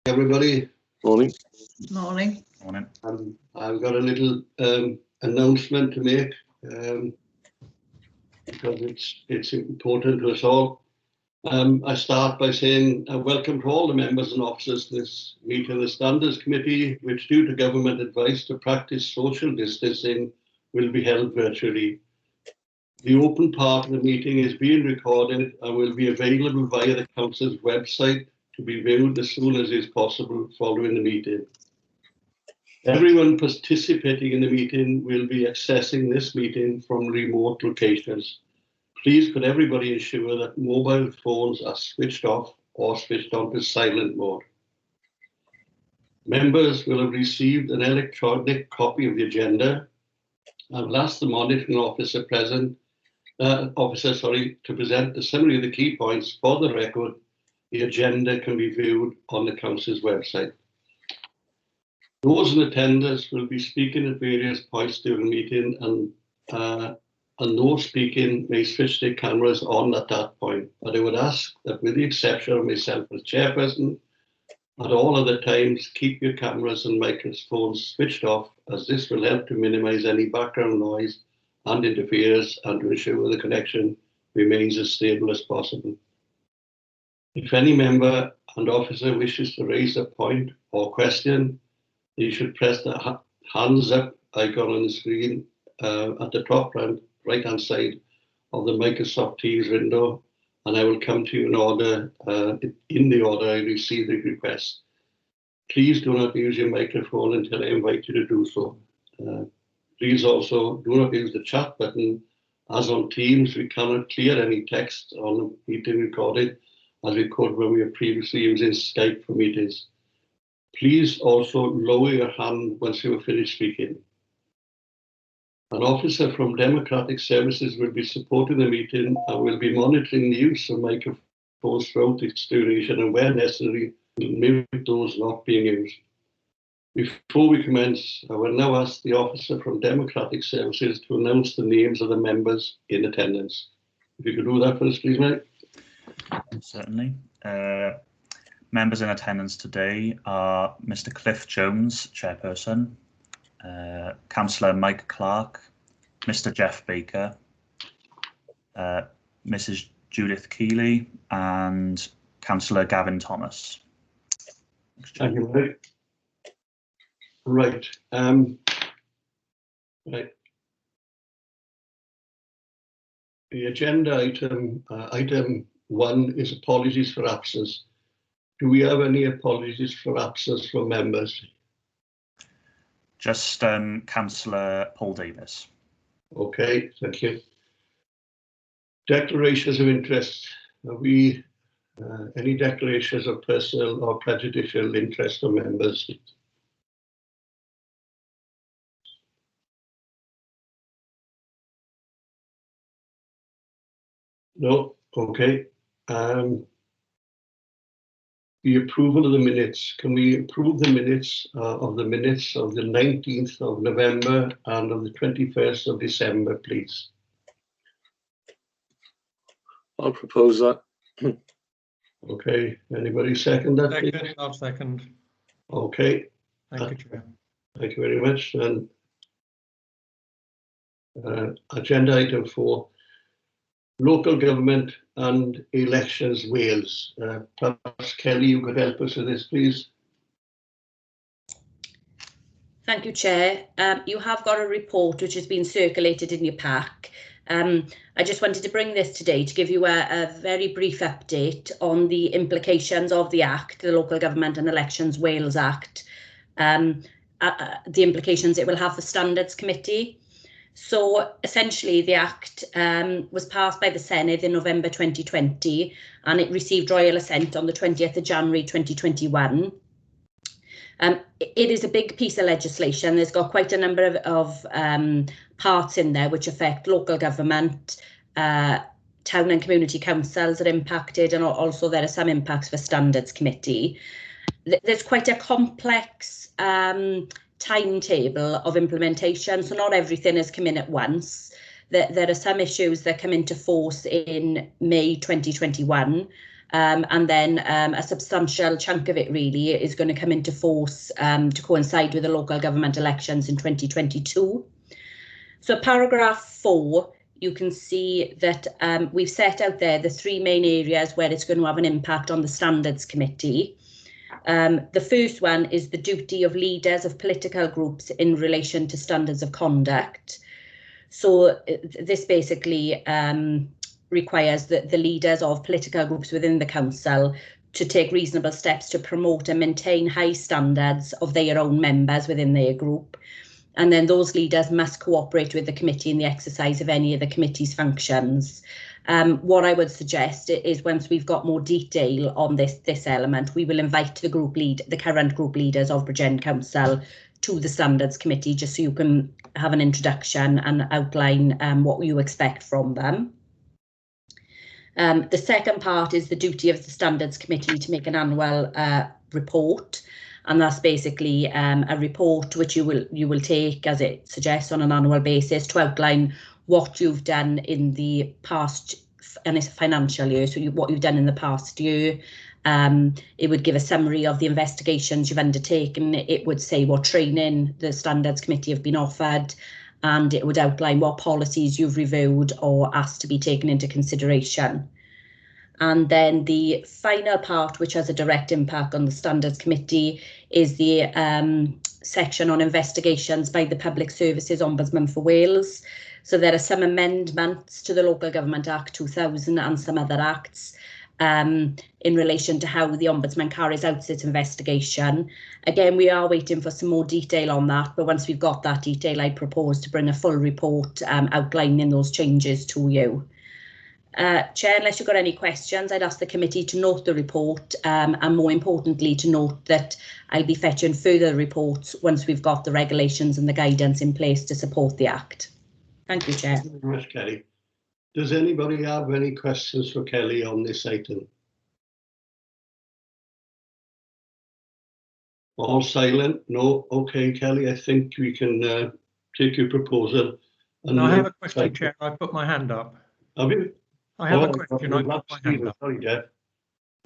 Everybody. Morning. Morning. Morning. I've got a little announcement to make because it's important to us all. I start by saying welcome to all the members and officers to this meeting of the Standards Committee, which, due to government advice to practice social distancing, will be held virtually. The open part of the meeting is being recorded and will be available via the Council's website to be viewed as soon as is possible following the meeting. Everyone participating in the meeting will be accessing this meeting from remote locations. Please could everybody ensure that mobile phones are switched off or switched on to silent mode. Members will have received an electronic copy of the agenda. I will ask the monitoring officer to present the summary of the key points. For the record, the agenda can be viewed on the Council's website. Those in attendance will be speaking at various points during the meeting, and those speaking may switch their cameras on at that point. But I would ask that, with the exception of myself as chairperson, at all other times, keep your cameras and microphones switched off, as this will help to minimize any background noise and interference and to ensure the connection remains as stable as possible. If any member and officer wishes to raise a point or question, you should press the hands up icon on the screen at the top right-hand side of the Microsoft Teams window, and I will come to you in the order I receive the request. Please do not use your microphone until I invite you to do so. Please also do not use the chat button, as on Teams we cannot clear any text on the meeting recorded as we could when we were previously using Skype for meetings. Please also lower your hand once you have finished speaking. An officer from Democratic Services will be supporting the meeting and will be monitoring the use of microphones throughout its duration, and where necessary, will mute those not being used. Before we commence, I will now ask the officer from Democratic Services to announce the names of the members in attendance. If you could do that for us, please, mate. Certainly. Members in attendance today are Mr. Cliff Jones, Chairperson, Councillor Mike Clark, Mr. Jeff Baker, Mrs. Judith Keeley, and Councillor Gavin Thomas. Thank you, Mike. Right. Right. The agenda item 1 is apologies for absence. Do we have any apologies for absence from members? Just Councillor Paul Davis. Okay, thank you. Declarations of interest. Have we any declarations of personal or prejudicial interest of members? No? Okay. The approval of the minutes. Can we approve the minutes of the 19th of November and of the 21st of December, please? I'll propose that. Okay. Anybody second that? Second, I'll second. Okay. Thank you, Chair. Thank you very much. And agenda item 4. Local government and elections, Wales. Perhaps Kelly, you could help us with this, please. Thank you, Chair. You have got a report which has been circulated in your pack. I just wanted to bring this today to give you a very brief update on the implications of the Act, the Local Government and Elections Wales Act, the implications it will have for Standards Committee. So essentially, the Act was passed by the Senedd in November 2020, and it received royal assent on the 20th of January 2021. It is a big piece of legislation. There's got quite a number of parts in there which affect local government, town and community councils are impacted, and also there are some impacts for Standards Committee. There's quite a complex timetable of implementation, so not everything has come in at once. There are some issues that come into force in May 2021, And then a substantial chunk of it really is going to come into force to coincide with the local government elections in 2022. So paragraph 4, you can see that we've set out there the 3 main areas where it's going to have an impact on the Standards Committee. The first one is the duty of leaders of political groups in relation to standards of conduct. So this basically requires the leaders of political groups within the council to take reasonable steps to promote and maintain high standards of their own members within their group. And then those leaders must cooperate with the committee in the exercise of any of the committee's functions. What I would suggest is once we've got more detail on this element, we will invite the current group leaders of Bridgend Council to the Standards Committee, just so you can have an introduction and outline what you expect from them. The second part is the duty of the Standards Committee to make an annual report, and that's basically a report which you will take, as it suggests, on an annual basis to outline what you've done in the past and it's a financial year, so what you've done in the past year. It would give a summary of the investigations you've undertaken. It would say what training the Standards Committee have been offered, and it would outline what policies you've reviewed or asked to be taken into consideration. And then the final part, which has a direct impact on the Standards Committee, is the section on investigations by the Public Services Ombudsman for Wales. So there are some amendments to the Local Government Act 2000 and some other acts in relation to how the Ombudsman carries out its investigation. Again, we are waiting for some more detail on that, but once we've got that detail, I propose to bring a full report outlining those changes to you. Chair, unless you've got any questions, I'd ask the committee to note the report and more importantly to note that I'll be fetching further reports once we've got the regulations and the guidance in place to support the Act. Thank you, Chair. Thank you very much, Kelly. Does anybody have any questions for Kelly on this item? All silent? No? Okay, Kelly, I think we can take your proposal. And I have a question, Chair. I put my hand up. Have you? I have a question. I put my hand up. Sorry, Jeff.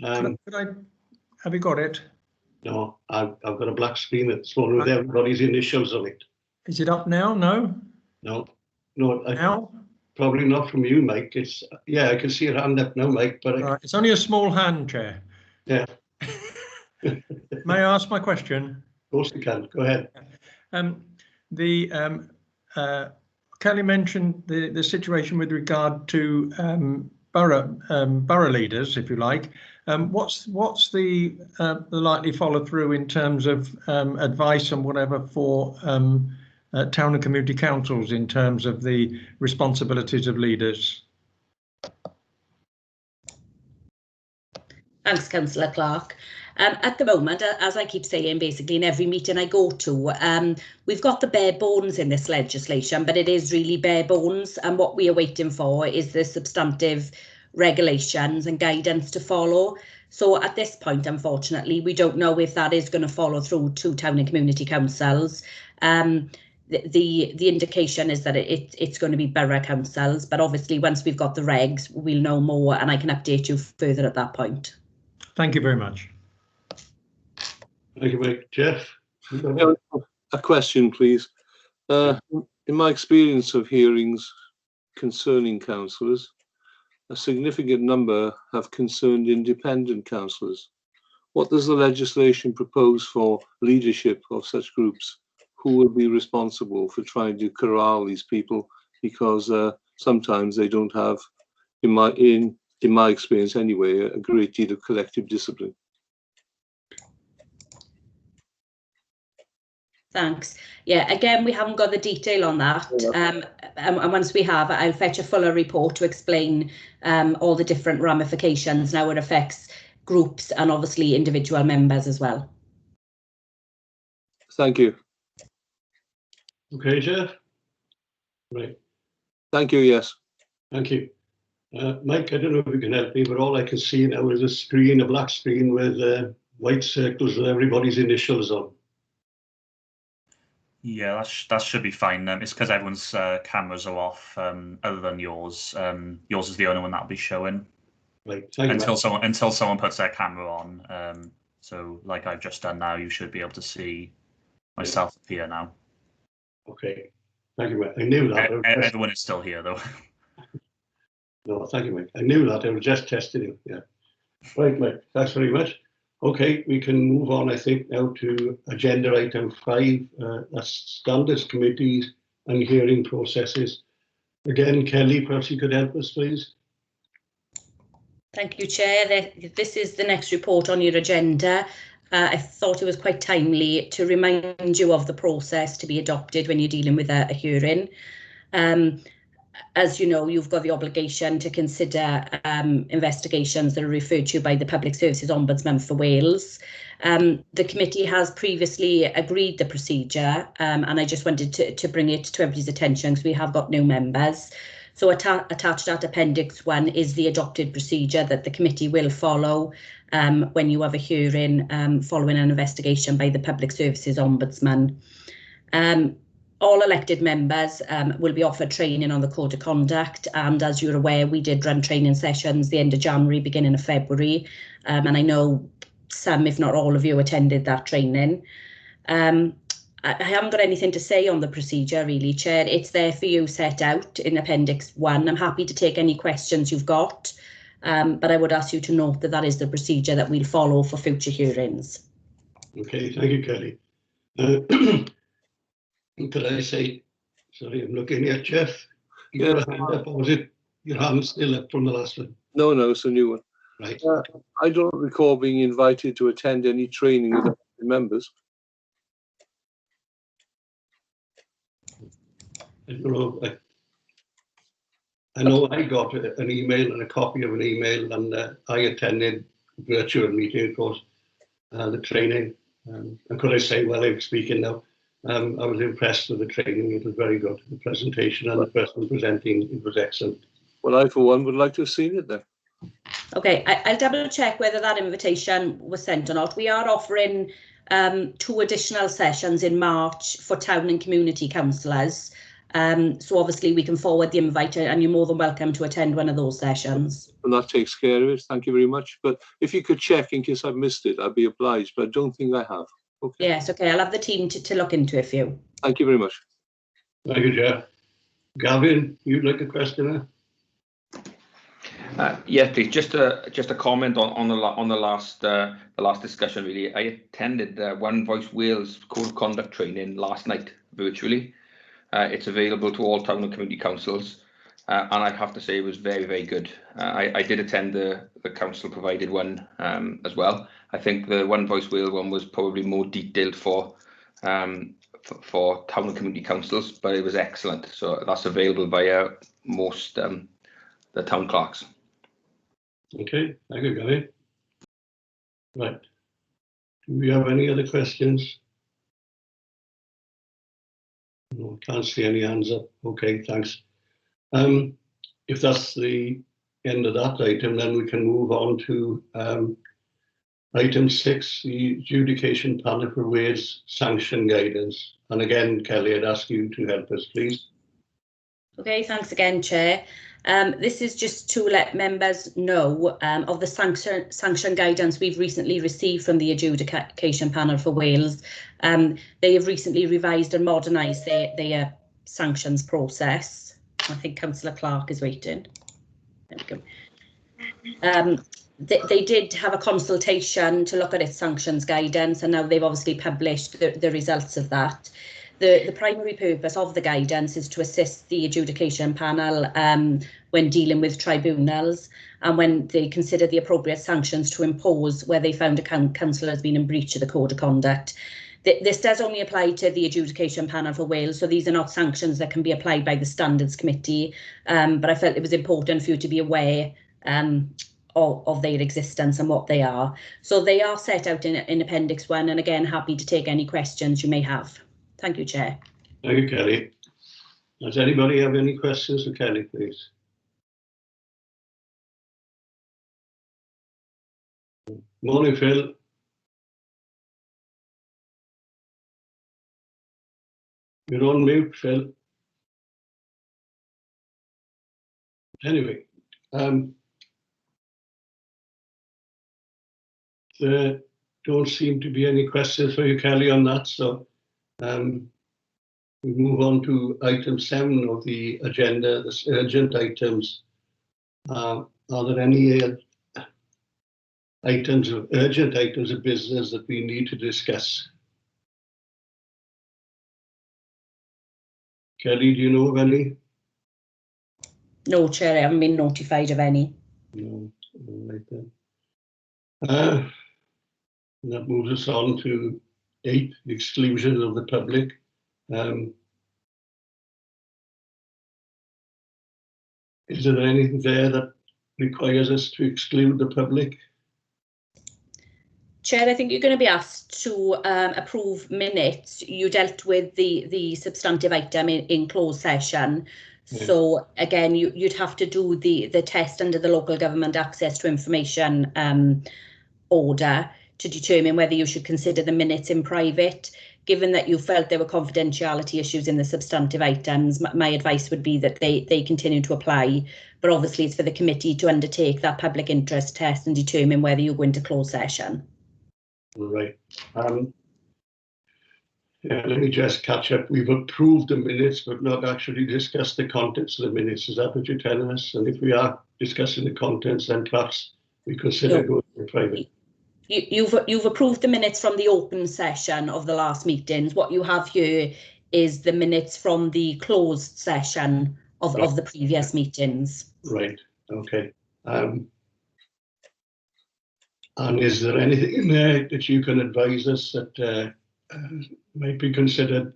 Have you got it? No, I've got a black screen that's one with everybody's initials on it. Is it up now? No? No. Now? Probably not from you, Mike. It's I can see your hand up now, Mike. But it's only a small hand, Chair. Yeah. May I ask my question? Of course you can. Go ahead. Kelly mentioned the situation with regard to borough leaders, if you like. What's the likely follow through in terms of advice and whatever for town and community councils in terms of the responsibilities of leaders? Thanks, Councillor Clark. At the moment, as I keep saying, basically in every meeting I go to, we've got the bare bones in this legislation, but it is really bare bones. And what we are waiting for is the substantive regulations and guidance to follow. So at this point, unfortunately, we don't know if that is going to follow through to town and community councils. The indication is that it's going to be borough councils, but obviously once we've got the regs, we'll know more and I can update you further at that point. Thank you very much. Thank you, Mike. Jeff? A question, please. In my experience of hearings concerning councillors, a significant number have concerned independent councillors. What does the legislation propose for leadership of such groups? Who will be responsible for trying to corral these people? Because sometimes they don't have, in my experience anyway, a great deal of collective discipline. Thanks. Yeah, again, we haven't got the detail on that. And once we have, I'll fetch a fuller report to explain all the different ramifications and how it affects groups and obviously individual members as well. Thank you. Okay, Jeff? Right. Thank you, yes. Thank you. Mike, I don't know if you can help me, but all I can see now is a black screen with white circles with everybody's initials on. Yeah, that should be fine. It's because everyone's cameras are off, other than yours. Yours is the only one that'll be showing. Right. Thank you. Until someone puts their camera on. So like I've just done now, you should be able to see myself here now. Okay. Thank you, Mike. I knew that. Everyone is still here though. No, thank you, Mike. I knew that. I was just testing you. Yeah. Right, Mike. Thanks very much. Okay, we can move on, I think, now to agenda item 5. That's standards committees and hearing processes. Again, Kelly, perhaps you could help us, please. Thank you, Chair. This is the next report on your agenda. I thought it was quite timely to remind you of the process to be adopted when you're dealing with a hearing. As you know, you've got the obligation to consider investigations that are referred to by the Public Services Ombudsman for Wales. The committee has previously agreed the procedure, and I just wanted to bring it to everybody's attention because we have got new members. So attached at Appendix 1 is the adopted procedure that the committee will follow when you have a hearing following an investigation by the Public Services Ombudsman. All elected members will be offered training on the Code of Conduct, and as you're aware, we did run training sessions the end of January, beginning of February, and I know some, if not all of you, attended that training. I haven't got anything to say on the procedure really, Chair. It's there for you set out in Appendix 1. I'm happy to take any questions you've got, but I would ask you to note that that is the procedure that we'll follow for future hearings. Okay, thank you, Kelly. Could I say, sorry, I'm looking at Jeff. You got a hand up, or was it your hand still up from the last one? No, it's a new one. Right. I don't recall being invited to attend any training with members. I don't know. I know I got an email and a copy of an email, and I attended a virtual meeting, of course, the training. And could I say, while I'm speaking now, I was impressed with the training. It was very good. The presentation and the person presenting, it was excellent. Well, I, for one, would like to have seen it then. Okay, I'll double check whether that invitation was sent or not. We are offering 2 additional sessions in March for town and community councillors. So obviously we can forward the invite, and you're more than welcome to attend one of those sessions. And that takes care of it. Thank you very much. But if you could check in case I've missed it, I'd be obliged, but I don't think I have. Okay. Yes, okay, I'll have the team to look into it for you. Thank you very much. Thank you, Jeff. Gavin, you'd like a question? Yes, please. Just a comment on the last discussion. Really, I attended One Voice Wales Code of Conduct training last night virtually. It's available to all town and community councils, and I have to say it was very, very good. I did attend the council provided one as well. I think the One Voice Wales one was probably more detailed for town and community councils, but it was excellent. So that's available via most the town clerks. Okay, thank you, Gavin. Right. Do we have any other questions? No, can't see any hands up. Okay, thanks. If that's the end of that item, then we can move on to item 6, the adjudication panel for Wales sanction guidance. And again, Kelly, I'd ask you to help us, please. Okay, thanks again, Chair. This is just to let members know of the sanction guidance we've recently received from the Adjudication Panel for Wales. They have recently revised and modernised their sanctions process. I think Councillor Clark is waiting. There we go. They did have a consultation to look at its sanctions guidance, and now they've obviously published the results of that. The primary purpose of the guidance is to assist the adjudication panel when dealing with tribunals and when they consider the appropriate sanctions to impose where they found a councillor has been in breach of the Code of Conduct. This does only apply to the adjudication panel for Wales, so these are not sanctions that can be applied by the Standards Committee, but I felt it was important for you to be aware of their existence and what they are. So they are set out in Appendix 1, and again, happy to take any questions you may have. Thank you, Chair. Thank you, Kelly. Does anybody have any questions for Kelly, please? Morning, Phil. You're on mute, Phil. Anyway, there don't seem to be any questions for you, Kelly, on that. So we move on to item 7 of the agenda, the urgent items. Are there any urgent items of business that we need to discuss? Kelly, do you know of any? No, Chair, I haven't been notified of any. No. All right then. That moves us on to 8, the exclusion of the public. Is there anything there that requires us to exclude the public? Chair, I think you're going to be asked to approve minutes. You dealt with the substantive item in closed session. Yeah. So again, you'd have to do the test under the Local Government Access to Information order to determine whether you should consider the minutes in private. Given that you felt there were confidentiality issues in the substantive items, my advice would be that they continue to apply. But obviously it's for the committee to undertake that public interest test and determine whether you go into closed session. Right. Yeah, let me just catch up. We've approved the minutes, but not actually discussed the contents of the minutes. Is that what you're telling us? And if we are discussing the contents, then perhaps we consider going in private. You've approved the minutes from the open session of the last meetings. What you have here is the minutes from the closed session of the previous meetings. Right. Okay. And is there anything in there that you can advise us that might be considered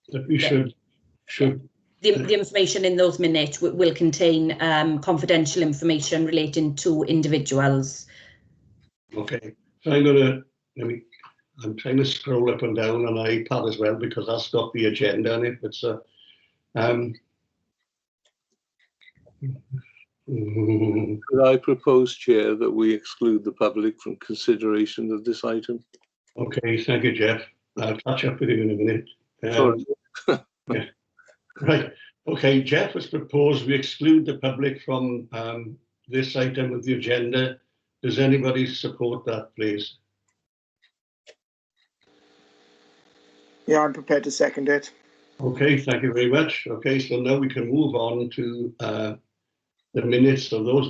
that we should? The information in those minutes will contain confidential information relating to individuals. Okay, so I'm trying to scroll up and down on iPad as well because that's got the agenda on it. But Could I propose, Chair, that we exclude the public from consideration of this item? Okay, thank you, Jeff. I'll catch up with you in a minute. Sorry. Yeah. Right. Okay, Jeff has proposed we exclude the public from this item of the agenda. Does anybody support that, please? Yeah, I'm prepared to second it. Okay, thank you very much. Okay, so now we can move on to the minutes of those